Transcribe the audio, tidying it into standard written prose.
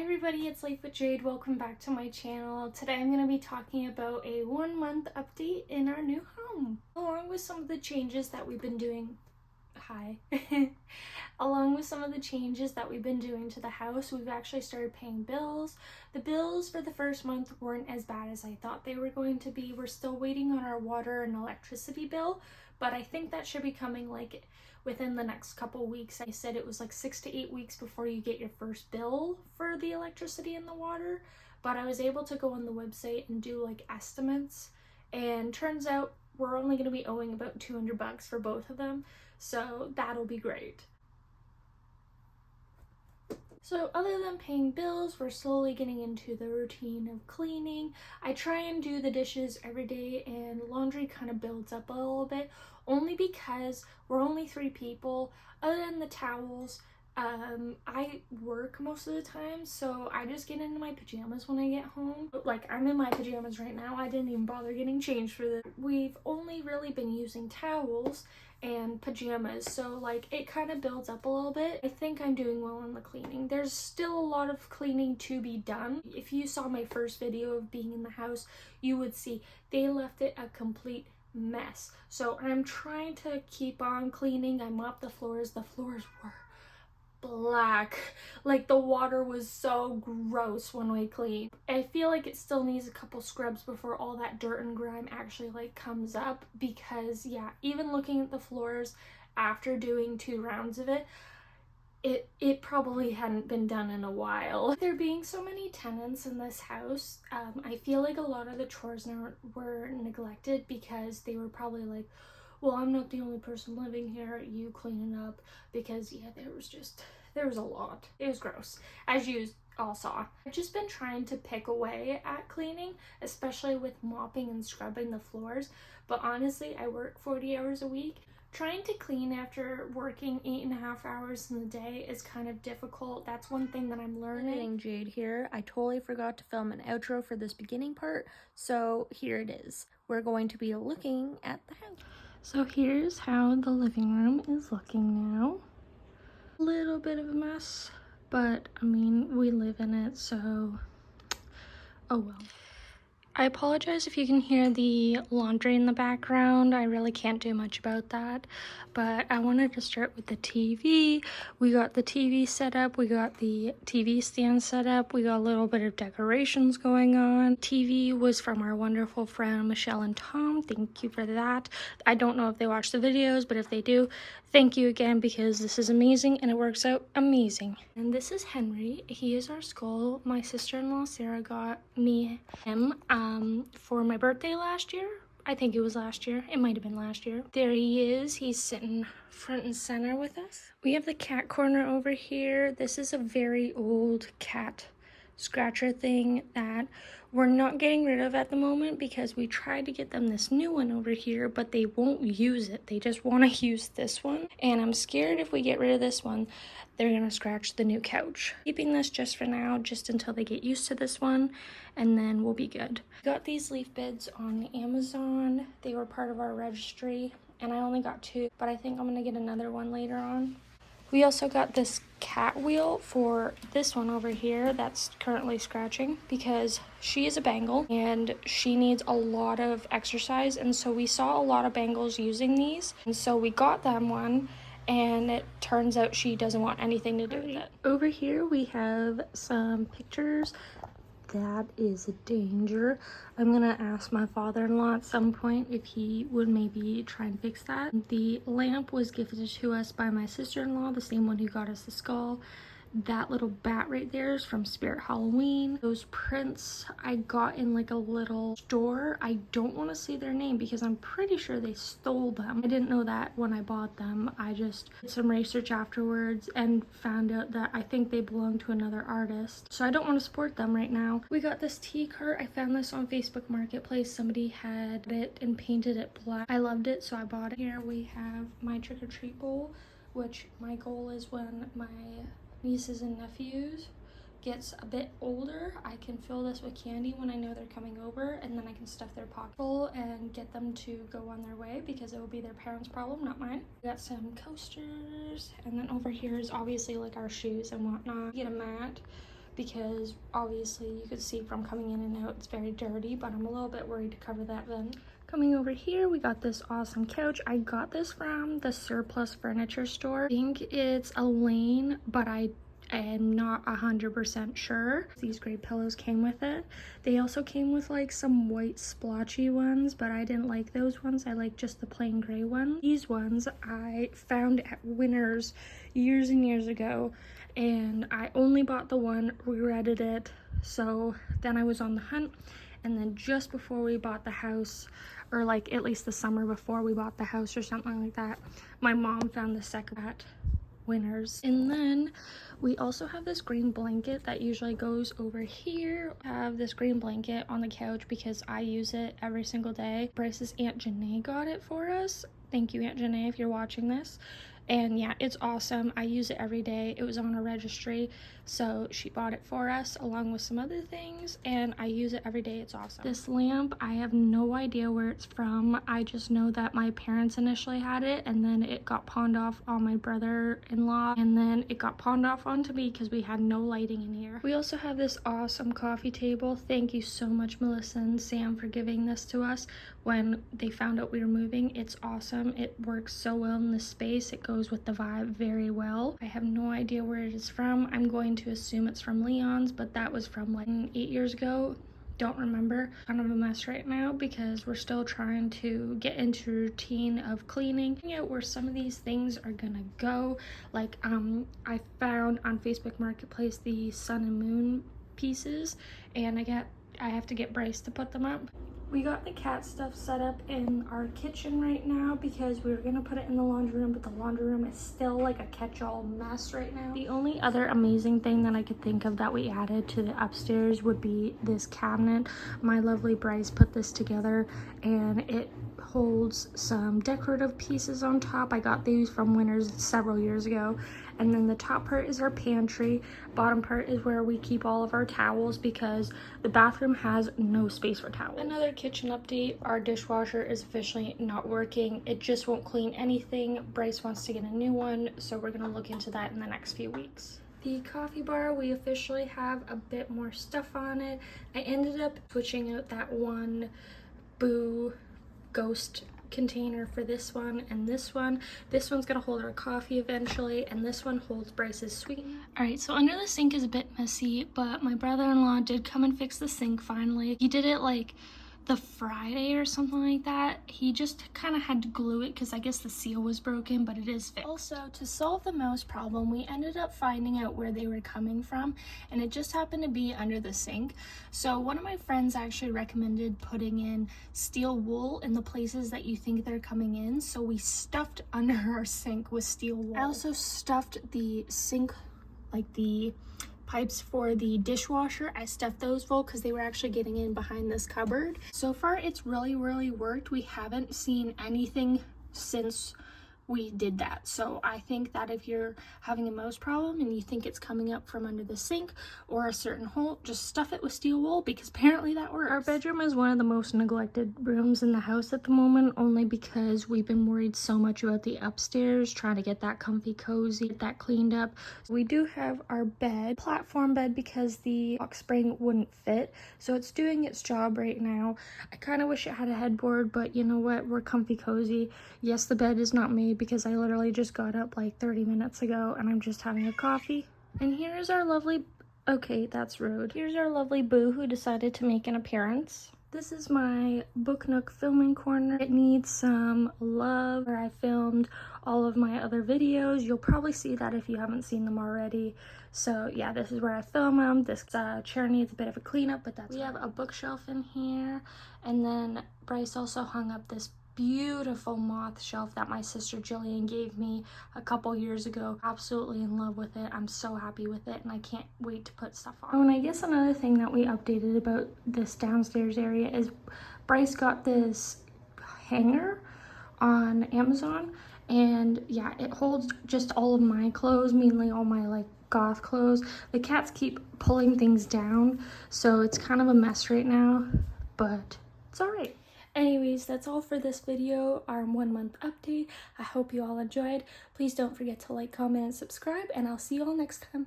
Hi everybody, it's Life with Jade. Welcome back to my channel. Today I'm going to be talking about a 1-month update in our new home, along with some of the changes that we've been doing. Along with some of the changes that we've been doing to the house, we've actually started paying bills. The bills for the first month weren't as bad as I thought they were going to be. We're still waiting on our water and electricity bill, but I think that should be coming like within the next couple weeks. I said it was like 6 to 8 weeks before you get your first bill for the electricity and the water, but I was able to go on the website and do like estimates, and turns out we're only going to be owing about $200 for both of them, so that'll be great. So other than paying bills, we're slowly getting into the routine of cleaning. I try and do the dishes every day, and laundry kind of builds up a little bit, only because we're only 3 people. Other than the towels, I work most of the time, so I just get into my pajamas when I get home. Like, I'm in my pajamas right now. I didn't even bother getting changed for this. We've only really been using towels and pajamas, so like it kind of builds up a little bit. I think I'm doing well on the cleaning. There's still a lot of cleaning to be done. If you saw my first video of being in the house, you would see they left it a complete mess. So I'm trying to keep on cleaning. I mopped the floors. The floors were black, like the water was so gross when we cleaned. I feel like it still needs a couple scrubs before all that dirt and grime actually like comes up, because yeah, even looking at the floors after doing 2 rounds of it, it probably hadn't been done in a while. There being so many tenants in this house, I feel like a lot of the chores were neglected, because they were probably like, well, I'm not the only person living here, you clean it up, because yeah, there was a lot. It was gross, as you all saw. I've just been trying to pick away at cleaning, especially with mopping and scrubbing the floors, but honestly, I work 40 hours a week. Trying to clean after working 8.5 hours in the day is kind of difficult. That's one thing that I'm learning. Jade here. I totally forgot to film an outro for this beginning part, so here it is. We're going to be looking at the house. So here's how the living room is looking now. A little bit of a mess, but I mean, we live in it, so oh well. I apologize if you can hear the laundry in the background. I really can't do much about that, but I wanted to start with the TV. We got the TV set up, we got the TV stand set up, we got a little bit of decorations going on. TV was from our wonderful friend Michelle and Tom. Thank you for that. I don't know if they watch the videos, but if they do, thank you again, because this is amazing and it works out amazing. And this is Henry. He is our skull. My sister-in-law Sarah got me him for my birthday last year. I think it was last year. It might have been last year. There he is. He's sitting front and center with us. We have the cat corner over here. This is a very old cat scratcher thing that we're not getting rid of at the moment, because we tried to get them this new one over here, but they won't use it. They just want to use this one, and I'm scared if we get rid of this one, they're gonna scratch the new couch. Keeping this just for now, just until they get used to this one, and then we'll be good. Got these leaf beds on Amazon. They were part of our registry, and I only got 2, but I think I'm gonna get another one later on. We also got this cat wheel for this one over here that's currently scratching, because she is a Bengal and she needs a lot of exercise, and so we saw a lot of Bengals using these, and so we got them one, and it turns out she doesn't want anything to do with it. Over here we have some pictures. That is a danger. I'm gonna ask my father-in-law at some point if he would maybe try and fix that. The lamp was gifted to us by my sister-in-law, the same one who got us the skull. That little bat right there is from Spirit Halloween. Those prints I got in like a little store. I don't want to say their name because I'm pretty sure they stole them. I didn't know that when I bought them. I just did some research afterwards and found out that I think they belong to another artist. So I don't want to support them right now. We got this tea cart. I found this on Facebook Marketplace. Somebody had it and painted it black. I loved it, so I bought it. Here we have my trick-or-treat bowl, which my goal is when my nieces and nephews gets a bit older, I can fill this with candy when I know they're coming over, and then I can stuff their pocket full and get them to go on their way, because it will be their parents' problem, not mine. We got some coasters, and then over here is obviously like our shoes and whatnot. Get a mat because obviously you could see from coming in and out it's very dirty, but I'm a little bit worried to cover that vent. Coming over here, we got this awesome couch. I got this from the Surplus Furniture store. I think it's a Lane, but I am not 100% sure. These gray pillows came with it. They also came with like some white splotchy ones, but I didn't like those ones. I like just the plain gray ones. These ones I found at Winners years and years ago, and I only bought the one, regretted it. So then I was on the hunt, and then just before we bought the house, or like at least the summer before we bought the house or something like that, my mom found the second at Winners. And then we also have this green blanket that usually goes over here. I have this green blanket on the couch because I use it every single day. Bryce's Aunt Janae got it for us. Thank you, Aunt Janae, if you're watching this. And yeah, it's awesome. I use it every day. It was on a registry, so she bought it for us along with some other things, and I use it every day. It's awesome. This lamp, I have no idea where it's from. I just know that my parents initially had it, and then it got pawned off on my brother-in-law, and then it got pawned off onto me because we had no lighting in here. We also have this awesome coffee table. Thank you so much, Melissa and Sam, for giving this to us when they found out we were moving. It's awesome. It works so well in this space. It goes with the vibe very well. I have no idea where it is from. I'm going to assume it's from Leon's, but that was from like 8 years ago. Don't remember. Kind of a mess right now because we're still trying to get into routine of cleaning out where some of these things are gonna go. Like I found on Facebook Marketplace the sun and moon pieces, and I have to get Bryce to put them up. We got the cat stuff set up in our kitchen right now because we were gonna put it in the laundry room, but the laundry room is still like a catch-all mess right now. The only other amazing thing that I could think of that we added to the upstairs would be this cabinet. My lovely Bryce put this together, and it holds some decorative pieces on top. I got these from Winners several years ago. And then the top part is our pantry. Bottom part is where we keep all of our towels because the bathroom has no space for towels. Another kitchen update, our dishwasher is officially not working. It just won't clean anything. Bryce wants to get a new one, so we're gonna look into that in the next few weeks. The coffee bar, we officially have a bit more stuff on it. I ended up switching out that one Boo Ghost container for this one and this one. This one's gonna hold our coffee eventually, and this one holds Bryce's sweetener. All right, so under the sink is a bit messy, but my brother-in-law did come and fix the sink finally. He did it like the Friday or something like that. He just kind of had to glue it because I guess the seal was broken, but it is fixed. Also, to solve the mouse problem, we ended up finding out where they were coming from, and it just happened to be under the sink. So one of my friends actually recommended putting in steel wool in the places that you think they're coming in, so we stuffed under our sink with steel wool. I also stuffed the sink, like the pipes for the dishwasher. I stuffed those full because they were actually getting in behind this cupboard. So far it's really worked. We haven't seen anything since we did that. So I think that if you're having a mouse problem and you think it's coming up from under the sink or a certain hole, just stuff it with steel wool because apparently that works. Our bedroom is one of the most neglected rooms in the house at the moment, only because we've been worried so much about the upstairs, trying to get that comfy cozy, get that cleaned up. We do have our bed, platform bed, because the box spring wouldn't fit, so it's doing its job right now. I kind of wish it had a headboard, but you know what, we're comfy cozy. Yes, the bed is not made because I literally just got up like 30 minutes ago and I'm just having a coffee. And here's our lovely, okay, that's rude. Here's our lovely Boo who decided to make an appearance. This is my Book Nook filming corner. It needs some love, where I filmed all of my other videos. You'll probably see that if you haven't seen them already. So yeah, this is where I film them. This chair needs a bit of a cleanup, but that's. We have a bookshelf in here, and then Bryce also hung up this beautiful moth shelf that my sister Jillian gave me a couple years ago. Absolutely in love with it. I'm so happy with it, and I can't wait to put stuff on. Oh, and I guess another thing that we updated about this downstairs area is Bryce got this hanger on Amazon, and yeah, it holds just all of my clothes, mainly all my like goth clothes. The cats keep pulling things down, so it's kind of a mess right now, but it's all right. Anyways, that's all for this video, our 1 month update. I hope you all enjoyed. Please don't forget to like, comment, and subscribe, and I'll see you all next time.